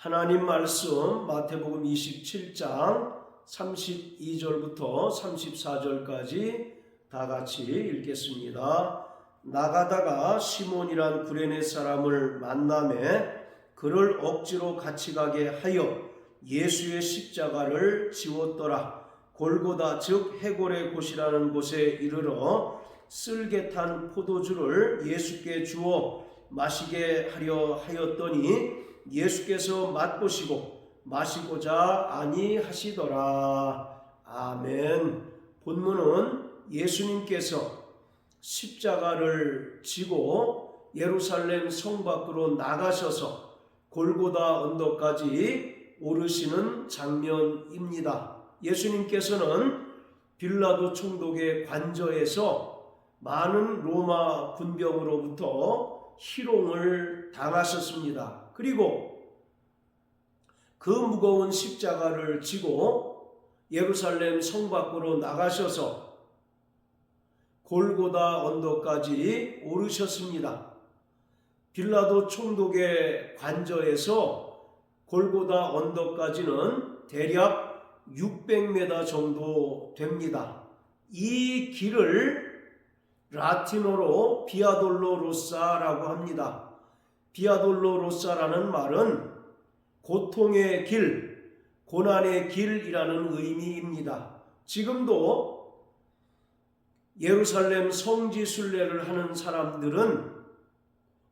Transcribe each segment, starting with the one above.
하나님 말씀 마태복음 27장 32절부터 34절까지 다 같이 읽겠습니다. 나가다가 시몬이란 구레네 사람을 만나매 그를 억지로 같이 가게 하여 예수의 십자가를 지웠더라. 골고다 즉 해골의 곳이라는 곳에 이르러 쓸개 탄 포도주를 예수께 주어 마시게 하려 하였더니 예수께서 맛보시고 마시고자 아니하시더라. 아멘. 본문은 예수님께서 십자가를 지고 예루살렘 성 밖으로 나가셔서 골고다 언덕까지 오르시는 장면입니다. 예수님께서는 빌라도 총독의 관저에서 많은 로마 군병으로부터 희롱을 당하셨습니다. 그리고 그 무거운 십자가를 지고 예루살렘 성 밖으로 나가셔서 골고다 언덕까지 오르셨습니다. 빌라도 총독의 관저에서 골고다 언덕까지는 대략 600m 정도 됩니다. 이 길을 라틴어로 비아돌로로사라고 합니다. 비아돌로로사라는 말은 고통의 길, 고난의 길이라는 의미입니다. 지금도 예루살렘 성지 순례를 하는 사람들은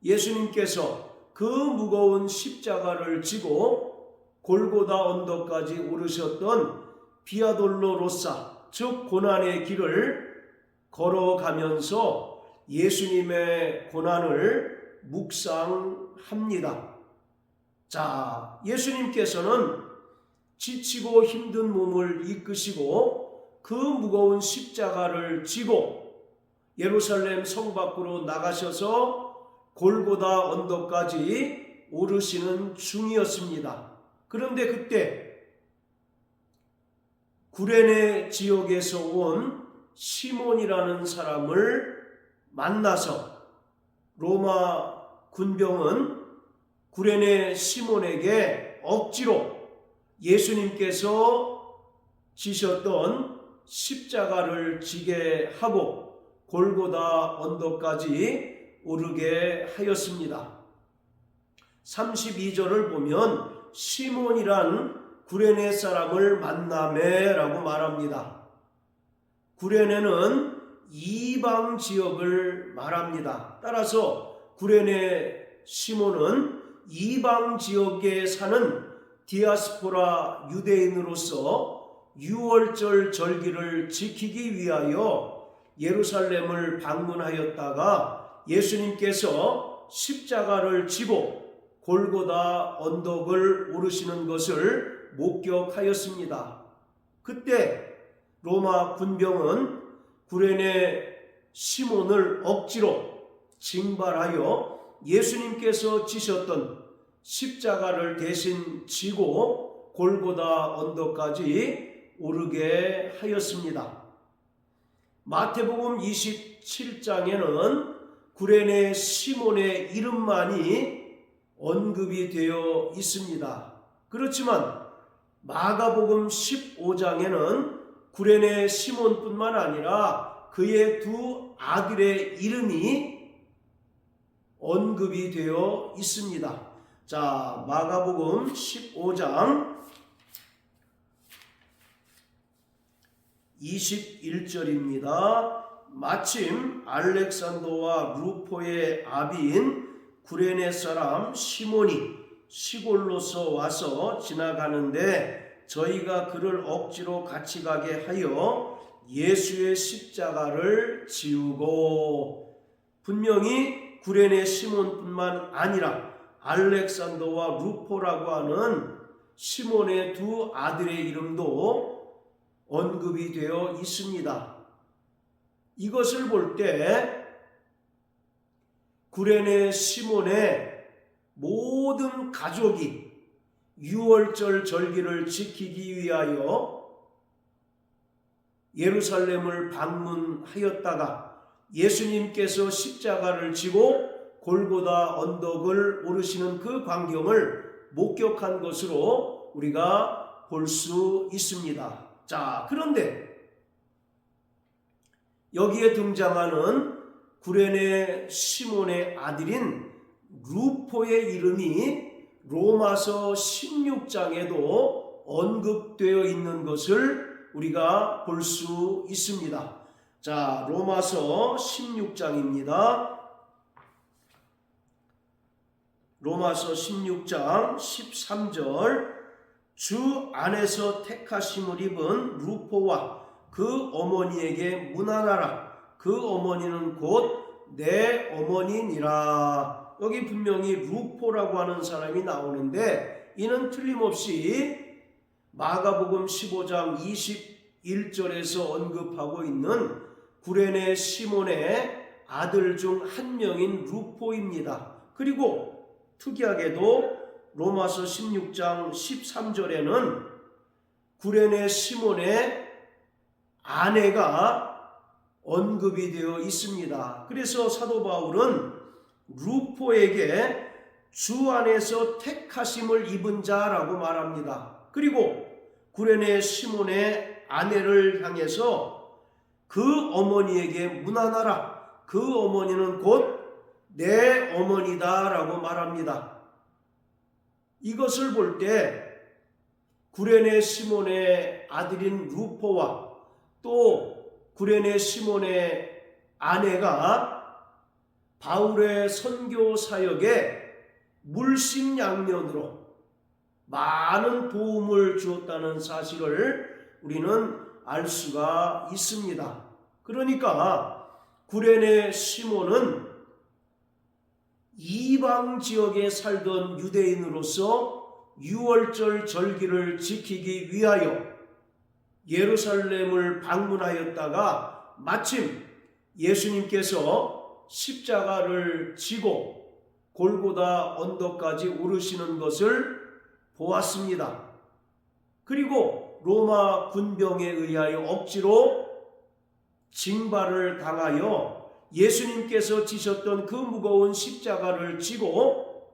예수님께서 그 무거운 십자가를 지고 골고다 언덕까지 오르셨던 비아돌로로사, 즉 고난의 길을 걸어가면서 예수님의 고난을 묵상합니다. 자, 예수님께서는 지치고 힘든 몸을 이끄시고 그 무거운 십자가를 지고 예루살렘 성 밖으로 나가셔서 골고다 언덕까지 오르시는 중이었습니다. 그런데 그때 구레네 지역에서 온 시몬이라는 사람을 만나서 로마 군병은 구레네 시몬에게 억지로 예수님께서 지셨던 십자가를 지게 하고 골고다 언덕까지 오르게 하였습니다. 32절을 보면 시몬이란 구레네 사람을 만나매라고 말합니다. 구레네는 이방 지역을 말합니다. 따라서 구레네 시몬은 이방 지역에 사는 디아스포라 유대인으로서 유월절 절기를 지키기 위하여 예루살렘을 방문하였다가 예수님께서 십자가를 지고 골고다 언덕을 오르시는 것을 목격하였습니다. 그때 로마 군병은 구레네 시몬을 억지로 징발하여 예수님께서 지셨던 십자가를 대신 지고 골고다 언덕까지 오르게 하였습니다. 마태복음 27장에는 구레네 시몬의 이름만이 언급이 되어 있습니다. 그렇지만 마가복음 15장에는 구레네 시몬뿐만 아니라 그의 두 아들의 이름이 언급이 되어 있습니다. 자, 마가복음 15장 21절입니다. 마침 알렉산더와 루포의 아비인 구레네 사람 시몬이 시골로서 와서 지나가는데 저희가 그를 억지로 같이 가게 하여 예수의 십자가를 지우고, 분명히 구레네 시몬뿐만 아니라 알렉산더와 루포라고 하는 시몬의 두 아들의 이름도 언급이 되어 있습니다. 이것을 볼 때 구레네 시몬의 모든 가족이 유월절 절기를 지키기 위하여 예루살렘을 방문하였다가 예수님께서 십자가를 지고 골고다 언덕을 오르시는 그 광경을 목격한 것으로 우리가 볼 수 있습니다. 자, 그런데 여기에 등장하는 구레네 시몬의 아들인 루포의 이름이 로마서 16장에도 언급되어 있는 것을 우리가 볼 수 있습니다. 자, 로마서 16장입니다. 로마서 16장 13절, 주 안에서 택하심을 입은 루포와 그 어머니에게 문안하라. 그 어머니는 곧 내 어머니니라. 여기 분명히 루포라고 하는 사람이 나오는데, 이는 틀림없이 마가복음 15장 21절에서 언급하고 있는 구레네 시몬의 아들 중 한 명인 루포입니다. 그리고 특이하게도 로마서 16장 13절에는 구레네 시몬의 아내가 언급이 되어 있습니다. 그래서 사도 바울은 루포에게 주 안에서 택하심을 입은 자라고 말합니다. 그리고 구레네 시몬의 아내를 향해서 그 어머니에게 문안하라. 그 어머니는 곧 내 어머니다 라고 말합니다. 이것을 볼 때 구레네 시몬의 아들인 루포와 또 구레네 시몬의 아내가 바울의 선교 사역에 물심양면으로 많은 도움을 주었다는 사실을 우리는 알 수가 있습니다. 그러니까 구레네 시몬은 이방 지역에 살던 유대인으로서 유월절 절기를 지키기 위하여 예루살렘을 방문하였다가 마침 예수님께서 십자가를 지고 골고다 언덕까지 오르시는 것을 보았습니다. 그리고 로마 군병에 의하여 억지로 징발을 당하여 예수님께서 지셨던 그 무거운 십자가를 지고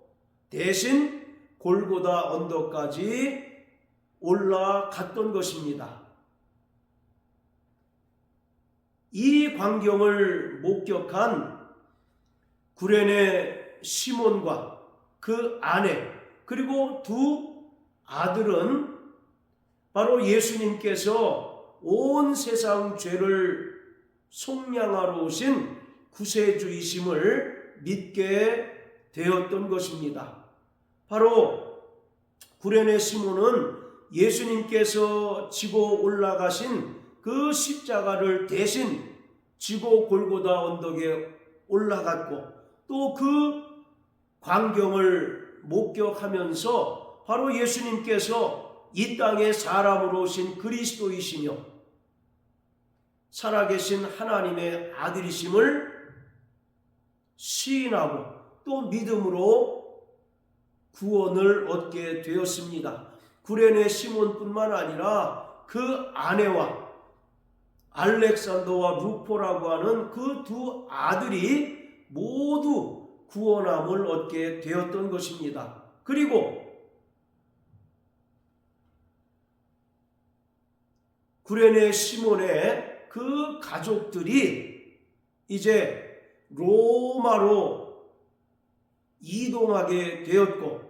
대신 골고다 언덕까지 올라갔던 것입니다. 이 광경을 목격한 구레네 시몬과 그 아내 그리고 두 아들은 바로 예수님께서 온 세상 죄를 속량하러 오신 구세주이심을 믿게 되었던 것입니다. 바로 구레네 시몬은 예수님께서 지고 올라가신 그 십자가를 대신 지고 골고다 언덕에 올라갔고 또 그 광경을 목격하면서 바로 예수님께서 이 땅에 사람으로 오신 그리스도이시며 살아계신 하나님의 아들이심을 시인하고 또 믿음으로 구원을 얻게 되었습니다. 구레네 시몬뿐만 아니라 그 아내와 알렉산더와 루포라고 하는 그 두 아들이 모두 구원함을 얻게 되었던 것입니다. 그리고 구레네 시몬의 그 가족들이 이제 로마로 이동하게 되었고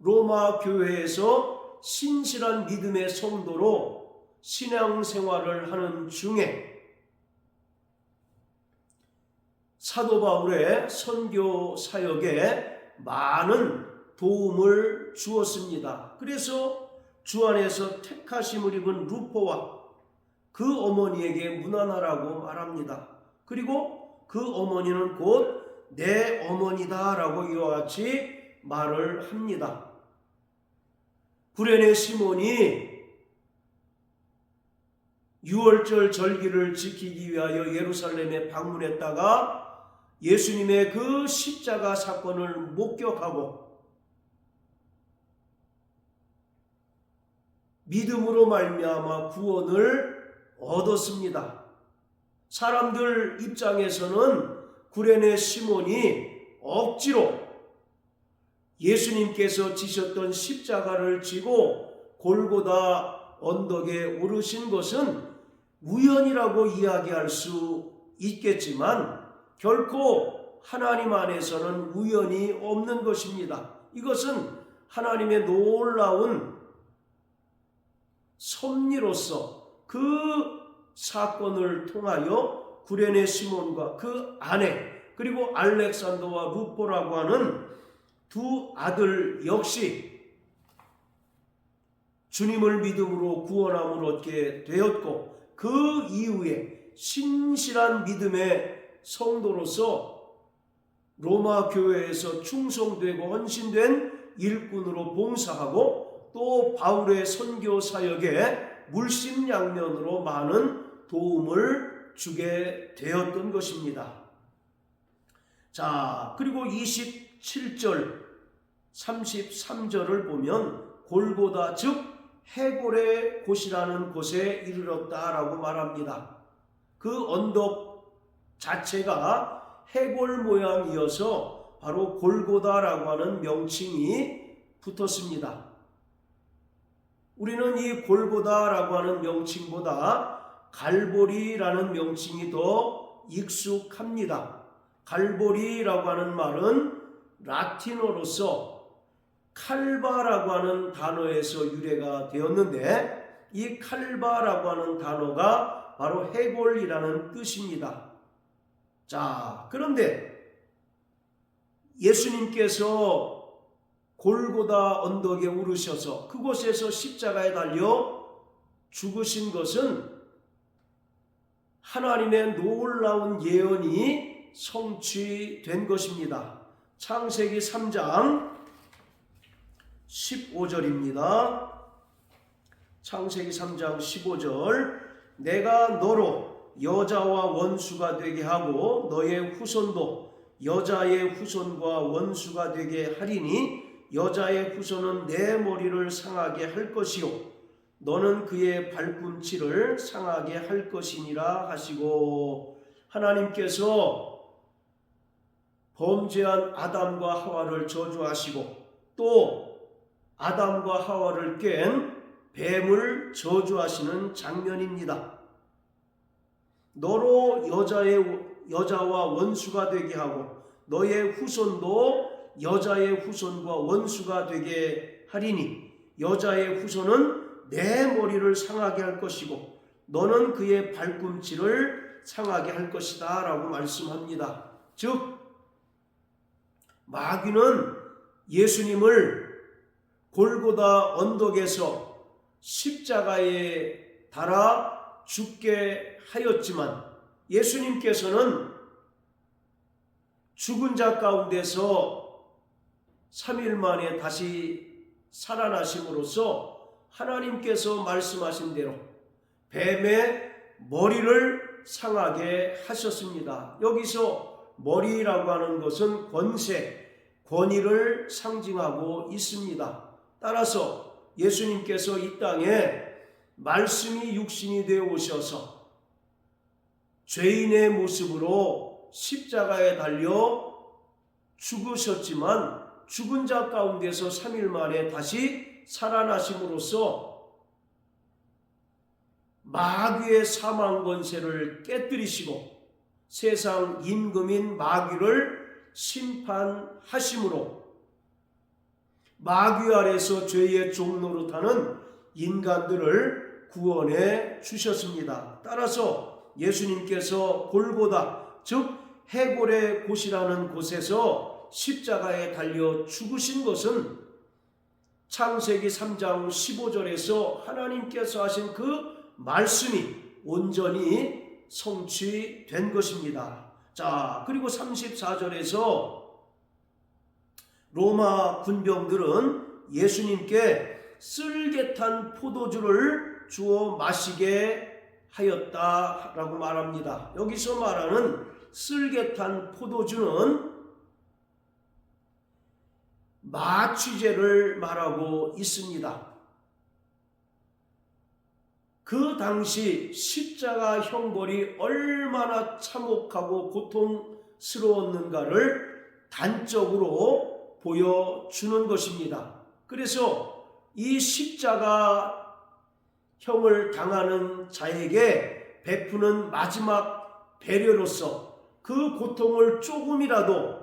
로마 교회에서 신실한 믿음의 성도로 신앙생활을 하는 중에 사도 바울의 선교 사역에 많은 도움을 주었습니다. 그래서 주 안에서 택하심을 입은 루포와 그 어머니에게 문안하라고 말합니다. 그리고 그 어머니는 곧 내 어머니다 라고 이와 같이 말을 합니다. 구레네 시몬이 유월절 절기를 지키기 위하여 예루살렘에 방문했다가 예수님의 그 십자가 사건을 목격하고 믿음으로 말미암아 구원을 얻었습니다. 사람들 입장에서는 구레네 시몬이 억지로 예수님께서 지셨던 십자가를 지고 골고다 언덕에 오르신 것은 우연이라고 이야기할 수 있겠지만 결코 하나님 안에서는 우연이 없는 것입니다. 이것은 하나님의 놀라운 섭리로서 그 사건을 통하여 구레네 시몬과 그 아내 그리고 알렉산더와 루포라고 하는 두 아들 역시 주님을 믿음으로 구원함을 얻게 되었고 그 이후에 신실한 믿음의 성도로서 로마 교회에서 충성되고 헌신된 일꾼으로 봉사하고 또 바울의 선교 사역에 물심양면으로 많은 도움을 주게 되었던 것입니다. 자, 그리고 27절 33절을 보면 골고다 즉 해골의 곳이라는 곳에 이르렀다라고 말합니다. 그 언덕 자체가 해골 모양이어서 바로 골고다라고 하는 명칭이 붙었습니다. 우리는 이 골고다라고 하는 명칭보다 갈보리라는 명칭이 더 익숙합니다. 갈보리라고 하는 말은 라틴어로서 칼바라고 하는 단어에서 유래가 되었는데 이 칼바라고 하는 단어가 바로 해골이라는 뜻입니다. 자, 그런데 예수님께서 골고다 언덕에 오르셔서 그곳에서 십자가에 달려 죽으신 것은 하나님의 놀라운 예언이 성취된 것입니다. 창세기 3장 15절입니다. 창세기 3장 15절 내가 너로 여자와 원수가 되게 하고 너의 후손도 여자의 후손과 원수가 되게 하리니 여자의 후손은 내 머리를 상하게 할 것이요 너는 그의 발꿈치를 상하게 할 것이니라 하시고 하나님께서 범죄한 아담과 하와를 저주하시고 또 아담과 하와를 깬 뱀을 저주하시는 장면입니다. 너로 여자와 원수가 되게 하고 너의 후손도 여자의 후손과 원수가 되게 하리니 여자의 후손은 내 머리를 상하게 할 것이고 너는 그의 발꿈치를 상하게 할 것이다 라고 말씀합니다. 즉 마귀는 예수님을 골고다 언덕에서 십자가에 달아 죽게 하였지만 예수님께서는 죽은 자 가운데서 3일 만에 다시 살아나심으로써 하나님께서 말씀하신 대로 뱀의 머리를 상하게 하셨습니다. 여기서 머리라고 하는 것은 권세, 권위를 상징하고 있습니다. 따라서 예수님께서 이 땅에 말씀이 육신이 되어 오셔서 죄인의 모습으로 십자가에 달려 죽으셨지만 죽은 자 가운데서 3일 만에 다시 살아나심으로써 마귀의 사망 권세를 깨뜨리시고 세상 임금인 마귀를 심판하심으로 마귀 아래서 죄의 종노릇하는 인간들을 구원해 주셨습니다. 따라서 예수님께서 골고다 즉 해골의 곳이라는 곳에서 십자가에 달려 죽으신 것은 창세기 3장 15절에서 하나님께서 하신 그 말씀이 온전히 성취된 것입니다. 자, 그리고 34절에서 로마 군병들은 예수님께 쓸개탄 포도주를 주어 마시게 하였다라고 말합니다. 여기서 말하는 쓸개탄 포도주는 마취제를 말하고 있습니다. 그 당시 십자가 형벌이 얼마나 참혹하고 고통스러웠는가를 단적으로 보여주는 것입니다. 그래서 이 십자가형을 당하는 자에게 베푸는 마지막 배려로서 그 고통을 조금이라도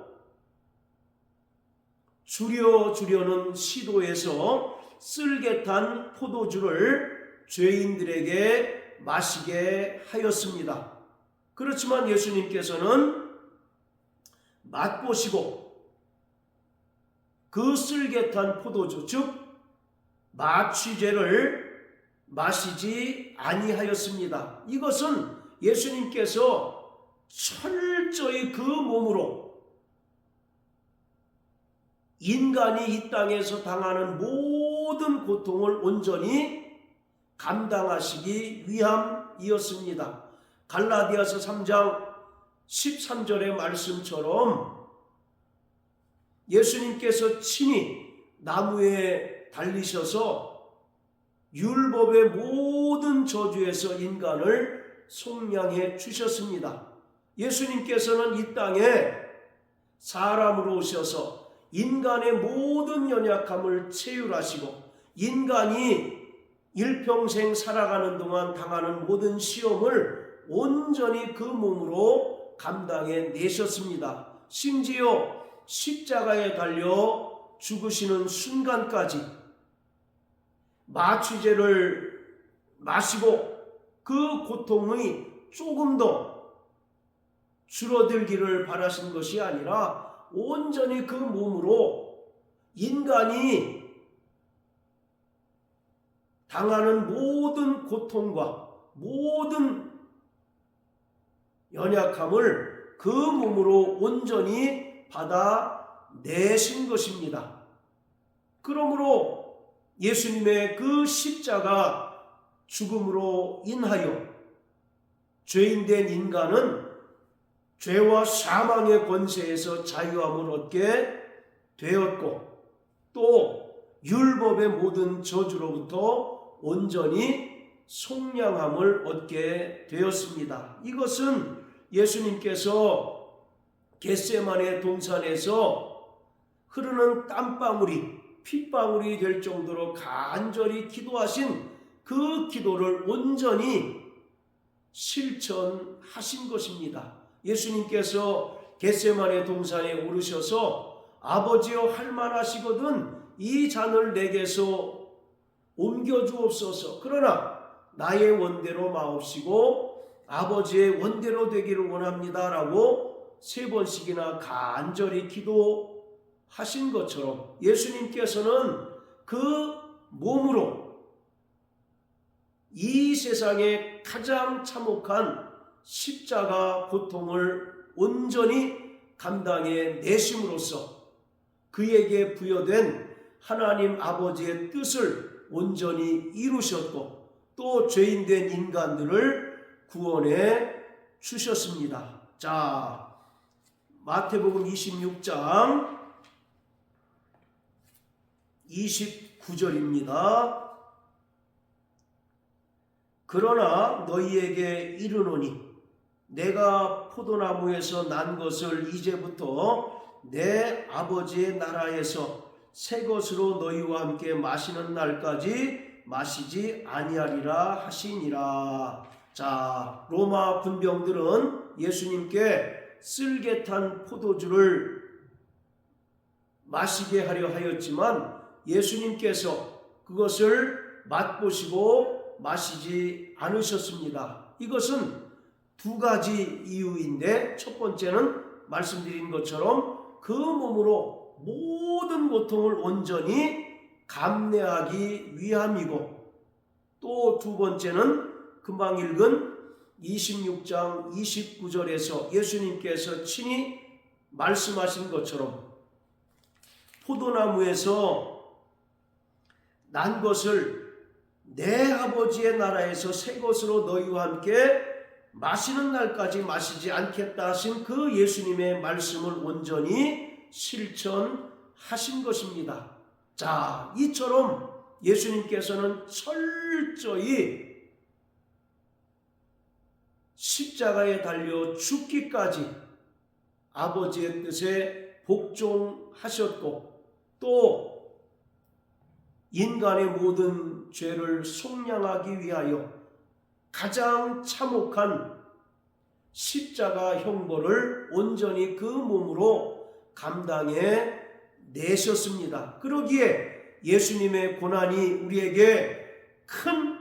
줄여주려는 시도에서 쓸개탄 포도주를 죄인들에게 마시게 하였습니다. 그렇지만 예수님께서는 맛보시고 그 쓸개탄 포도주, 즉 마취제를 마시지 아니하였습니다. 이것은 예수님께서 철저히 그 몸으로 인간이 이 땅에서 당하는 모든 고통을 온전히 감당하시기 위함이었습니다. 갈라디아서 3장 13절의 말씀처럼 예수님께서 친히 나무에 달리셔서 율법의 모든 저주에서 인간을 속량해 주셨습니다. 예수님께서는 이 땅에 사람으로 오셔서 인간의 모든 연약함을 체휼하시고 인간이 일평생 살아가는 동안 당하는 모든 시험을 온전히 그 몸으로 감당해 내셨습니다. 심지어 십자가에 달려 죽으시는 순간까지 마취제를 마시고 그 고통이 조금 더 줄어들기를 바라신 것이 아니라 온전히 그 몸으로 인간이 당하는 모든 고통과 모든 연약함을 그 몸으로 온전히 받아내신 것입니다. 그러므로 예수님의 그 십자가 죽음으로 인하여 죄인된 인간은 죄와 사망의 권세에서 자유함을 얻게 되었고 또 율법의 모든 저주로부터 온전히 속량함을 얻게 되었습니다. 이것은 예수님께서 겟세마네 동산에서 흐르는 땀방울이 핏방울이 될 정도로 간절히 기도하신 그 기도를 온전히 실천하신 것입니다. 예수님께서 겟세마네 동산에 오르셔서 아버지여 할만하시거든 이 잔을 내게서 옮겨주옵소서. 그러나 나의 원대로 마옵시고 아버지의 원대로 되기를 원합니다 라고 3번씩이나 간절히 기도하신 것처럼 예수님께서는 그 몸으로 이 세상에 가장 참혹한 십자가 고통을 온전히 감당해 내심으로써 그에게 부여된 하나님 아버지의 뜻을 온전히 이루셨고 또 죄인된 인간들을 구원해 주셨습니다. 자, 마태복음 26장 29절입니다. 그러나 너희에게 이르노니 내가 포도나무에서 난 것을 이제부터 내 아버지의 나라에서 새 것으로 너희와 함께 마시는 날까지 마시지 아니하리라 하시니라. 자, 로마 군병들은 예수님께 쓸개탄 포도주를 마시게 하려 하였지만 예수님께서 그것을 맛보시고 마시지 않으셨습니다. 이것은 2가지 이유인데 첫 번째는 말씀드린 것처럼 그 몸으로 모든 고통을 온전히 감내하기 위함이고 또 2번째는 금방 읽은 26장 29절에서 예수님께서 친히 말씀하신 것처럼 포도나무에서 난 것을 내 아버지의 나라에서 새 것으로 너희와 함께 마시는 날까지 마시지 않겠다 하신 그 예수님의 말씀을 온전히 실천하신 것입니다. 자, 이처럼 예수님께서는 철저히 십자가에 달려 죽기까지 아버지의 뜻에 복종하셨고 또 인간의 모든 죄를 속량하기 위하여 가장 참혹한 십자가 형벌을 온전히 그 몸으로 감당해 내셨습니다. 그러기에 예수님의 고난이 우리에게 큰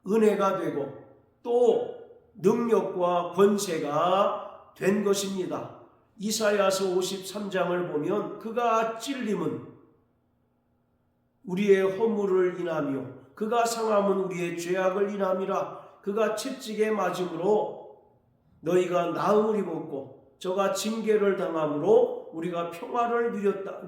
은혜가 되고 또 능력과 권세가 된 것입니다. 이사야서 53장을 보면 그가 찔림은 우리의 허물을 인하며 그가 상함은 우리의 죄악을 인함이라. 그가 채찍에 맞음으로 너희가 나음을 입었고 저가 징계를 당함으로 우리가 평화를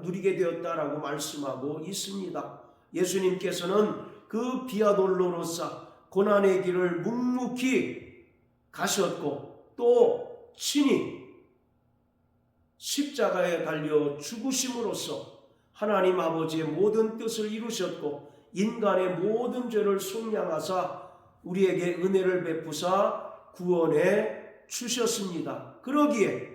누리게 되었다라고 말씀하고 있습니다. 예수님께서는 그 비아돌로로사 고난의 길을 묵묵히 가셨고 또 친히 십자가에 달려 죽으심으로써 하나님 아버지의 모든 뜻을 이루셨고 인간의 모든 죄를 속량하사 우리에게 은혜를 베푸사 구원해 주셨습니다. 그러기에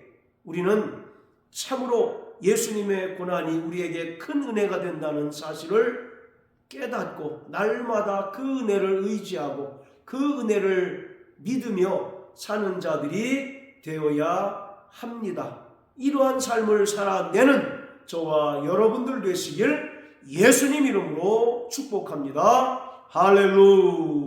우리는 참으로 예수님의 고난이 우리에게 큰 은혜가 된다는 사실을 깨닫고 날마다 그 은혜를 의지하고 그 은혜를 믿으며 사는 자들이 되어야 합니다. 이러한 삶을 살아내는 저와 여러분들 되시길 예수님 이름으로 축복합니다. 할렐루야.